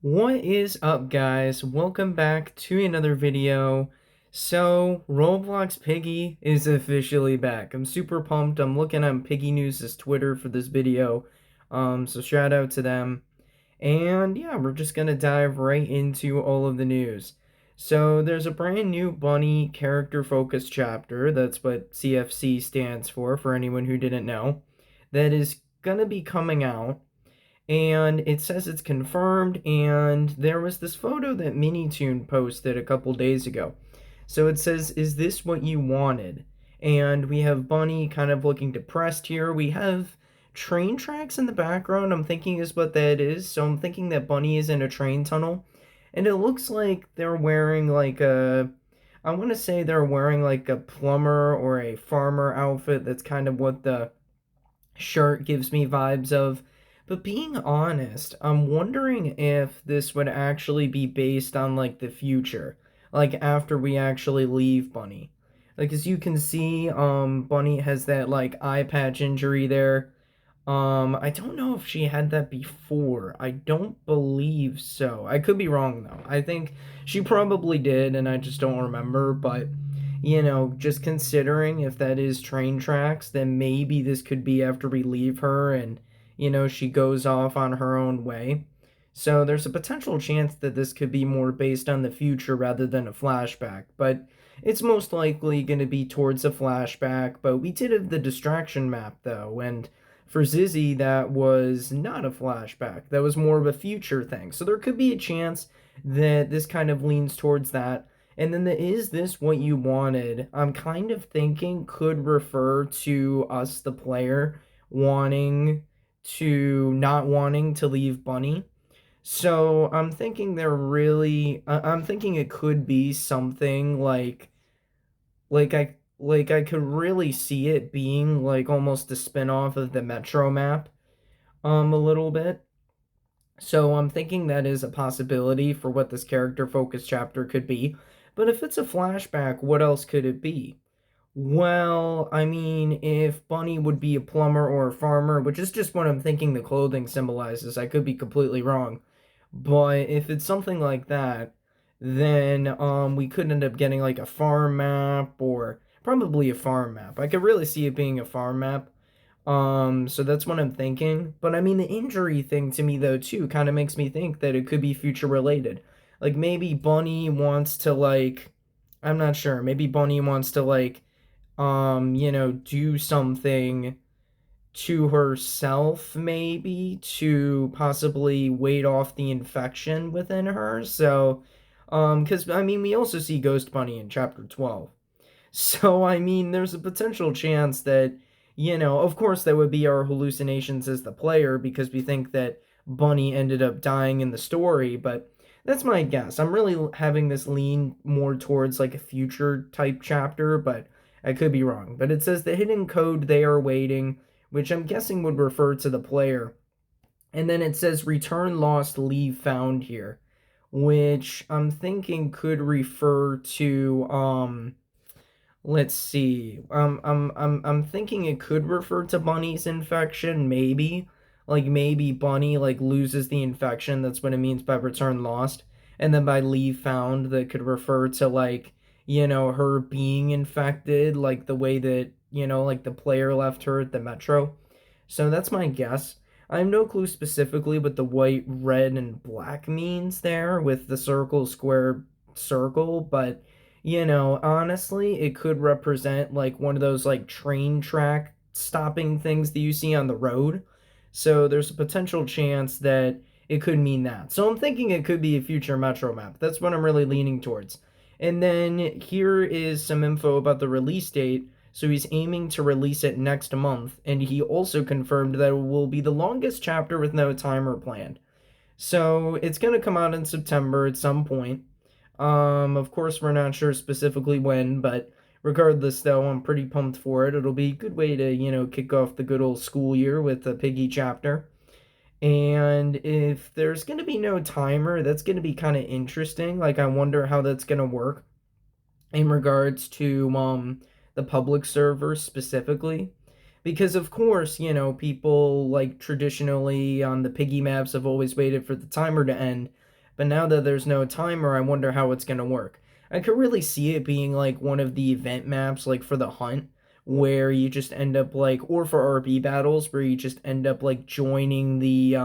What is up, guys? Welcome back to another video. So, Roblox Piggy is officially back. I'm super pumped. I'm looking on Piggy News' Twitter for this video. So shout out to them. And yeah, we're just gonna dive right into all of the news. So there's a brand new bunny character focused chapter. That's what CFC stands for anyone who didn't know. That is gonna be coming out, and it says it's confirmed, and there was this photo that Minitoon posted a couple days ago. So it says, is this what you wanted? And we have Bunny kind of looking depressed here. We have train tracks in the background, I'm thinking is what that is. So I'm thinking that Bunny is in a train tunnel. And it looks like they're wearing like I want to say they're wearing like a plumber or a farmer outfit. That's kind of what the shirt gives me vibes of. But being honest, I'm wondering if this would actually be based on like the future, like after we actually leave Bunny. Like as you can see, Bunny has that like eye patch injury there. I don't know if she had that before. I don't believe so. I could be wrong though. I think she probably did, and I just don't remember. But, just considering if that is train tracks, then maybe this could be after we leave her and, she goes off on her own way. So there's a potential chance that this could be more based on the future rather than a flashback. But it's most likely going to be towards a flashback. But we did have the distraction map though, and for Zizzy, that was not a flashback. That was more of a future thing. So there could be a chance that this kind of leans towards that. And then the is this what you wanted? I'm kind of thinking could refer to us, the player, not wanting to leave Bunny. So I'm thinking I'm thinking it could be something like I could really see it being like almost a spin-off of the Metro map a little bit. So I'm thinking that is a possibility for what this character focused chapter could be. But if it's a flashback, what else could it be? Well, I mean, if Bunny would be a plumber or a farmer, which is just what I'm thinking the clothing symbolizes, I could be completely wrong. But if it's something like that, then we could end up getting like a farm map, or probably a farm map. I could really see it being a farm map. So that's what I'm thinking. But I mean, the injury thing to me though too kind of makes me think that it could be future related. Like maybe Bunny wants to like, I'm not sure. Maybe Bunny wants to like, do something to herself, maybe to possibly ward off the infection within her. So, because I mean, we also see Ghost Bunny in chapter 12. So, I mean, there's a potential chance that, of course, that would be our hallucinations as the player because we think that Bunny ended up dying in the story, but that's my guess. I'm really having this lean more towards like a future type chapter, but I could be wrong. But it says the hidden code they are waiting, which I'm guessing would refer to the player. And then it says return lost, leave found here, which I'm thinking could refer to let's see. I'm thinking it could refer to Bunny's infection, maybe. Like maybe Bunny like loses the infection. That's what it means by return lost. And then by leave found, that could refer to like, her being infected, like the way that, like the player left her at the metro. So that's my guess. I have no clue specifically what the white, red, and black means there with the circle, square, circle, but honestly, it could represent like one of those like train track stopping things that you see on the road. So there's a potential chance that it could mean that. So I'm thinking it could be a future Metro map. That's what I'm really leaning towards. And then here is some info about the release date. So he's aiming to release it next month, and he also confirmed that it will be the longest chapter with no timer planned. So it's going to come out in September at some point. Of course, we're not sure specifically when, but regardless, though, I'm pretty pumped for it. It'll be a good way to, kick off the good old school year with a Piggy chapter. And if there's going to be no timer, that's going to be kind of interesting. Like, I wonder how that's going to work in regards to the public server specifically. Because of course, people like traditionally on the Piggy maps have always waited for the timer to end. But now that there's no timer, I wonder how it's going to work. I could really see it being like one of the event maps, like for the hunt, where you just end up like, or for RB battles, where you just end up like joining the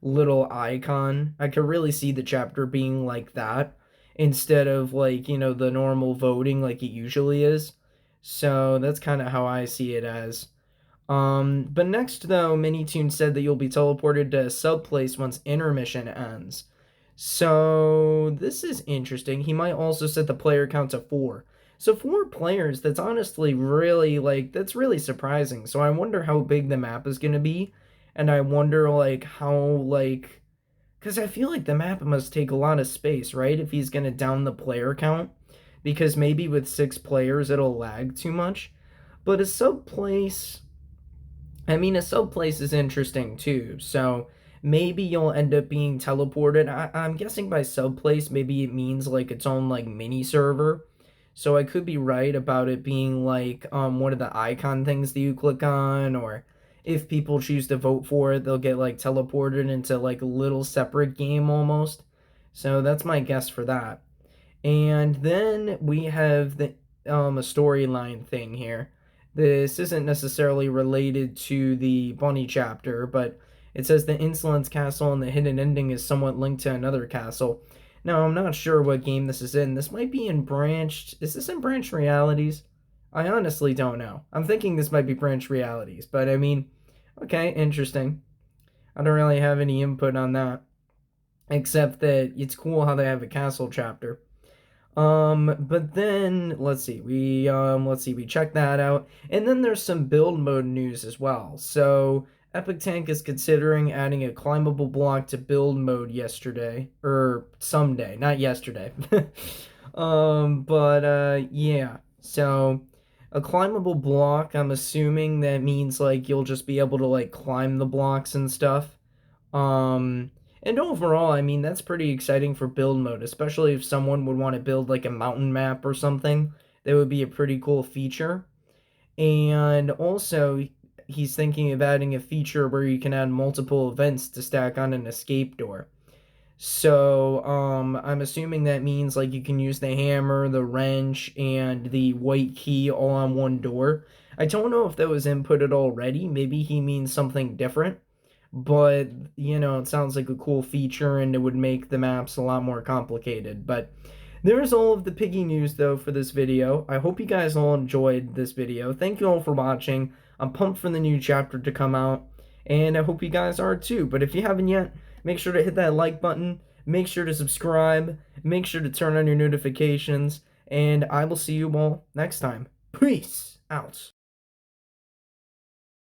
little icon. I could really see the chapter being like that instead of like, the normal voting like it usually is. So that's kind of how I see it as. But next though, Minitoon said that you'll be teleported to a sub place once intermission ends. So this is interesting. He might also set the player count to 4. So 4 players, that's honestly really like that's really surprising. So I wonder how big the map is gonna be. And I wonder like how like because I feel like the map must take a lot of space, right? If he's gonna down the player count. Because maybe with 6 players it'll lag too much. But a sub place a sub place is interesting too. So maybe you'll end up being teleported. I'm guessing by sub place, maybe it means like its own like mini server. So I could be right about it being like one of the icon things that you click on, or if people choose to vote for it, they'll get like teleported into like a little separate game almost. So that's my guess for that. And then we have the a storyline thing here. This isn't necessarily related to the Bunny chapter, but it says the Insolence Castle and the hidden ending is somewhat linked to another castle. Now, I'm not sure what game this is in. This might be in Branched. Is this in Branched Realities? I honestly don't know. I'm thinking this might be Branched Realities, but okay, interesting. I don't really have any input on that, except that it's cool how they have a castle chapter. But then we check that out, and then there's some build mode news as well. So Epic Tank is considering adding a climbable block to build mode yesterday or someday, not yesterday. But yeah. So a climbable block, I'm assuming that means like you'll just be able to like climb the blocks and stuff. Um, and overall, that's pretty exciting for build mode, especially if someone would want to build like a mountain map or something. That would be a pretty cool feature. And also, he's thinking of adding a feature where you can add multiple events to stack on an escape door. So, I'm assuming that means like you can use the hammer, the wrench, and the white key all on one door. I don't know if that was inputted already. Maybe he means something different. But, it sounds like a cool feature and it would make the maps a lot more complicated. But there's all of the Piggy news, though, for this video. I hope you guys all enjoyed this video. Thank you all for watching. I'm pumped for the new chapter to come out. And I hope you guys are too. But if you haven't yet, make sure to hit that like button. Make sure to subscribe. Make sure to turn on your notifications. And I will see you all next time. Peace out.